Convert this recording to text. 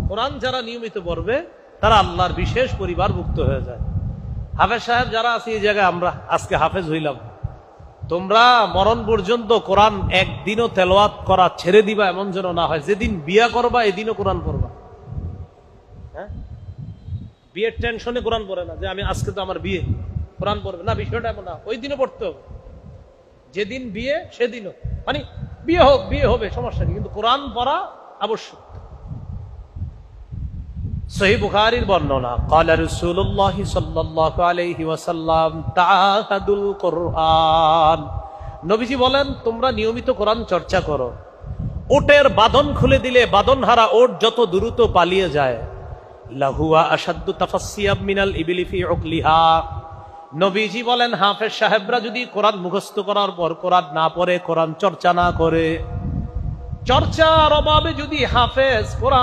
কোরআন যারা নিয়মিত পড়বে তারা আল্লাহর বিশেষ পরিবারভুক্ত হয়ে যায়। হাফেজ সাহেব যারা আছে এই জায়গায়, আমরা আজকে হাফেজ হইলাম, তোমরা মরণ পর্যন্ত কোরআন একদিনও তেলাওয়াত করা ছেড়ে দিবা এমন যেন না হয়। যেদিন বিয়া করবা এদিনও কোরআন পড়বা। হ্যাঁ, বিয়ের টেনশনে কোরআন পড়ে না যে আমি আজকে তো আমার বিয়ে, কোরআন পড়বে না, বিষয়টা এমন না। ওই দিনও পড়তে হবে, যেদিন বিয়ে সেদিনও, মানে বিয়ে হোক, বিয়ে হবে, সমস্যা নেই, কিন্তু কোরআন পড়া আবশ্যক। সহিহ বুখারীর বর্ণনা, ক্বালা রাসূলুল্লাহ সাল্লাল্লাহু আলাইহি ওয়াসাল্লাম তাআহাদুল কুরআন, নবীজি বলেন তোমরা নিয়মিত কোরআন চর্চা করো। ওটের বাঁধন খুলে দিলে বাঁধনহারা ওট যত দ্রুত পালিয়ে যায়, লাহুয়া আশাদ্দু তাফাসসিয়াম মিনাল ইবলি ফি উকলিহা, নবীজি বলেন হাফেজ সাহেবরা যদি কোরআন মুখস্থ করার পর কোরআন না পড়ে, কোরআন চর্চা না করে, চর্চার অভাবে যদি হাফেজ কোরআন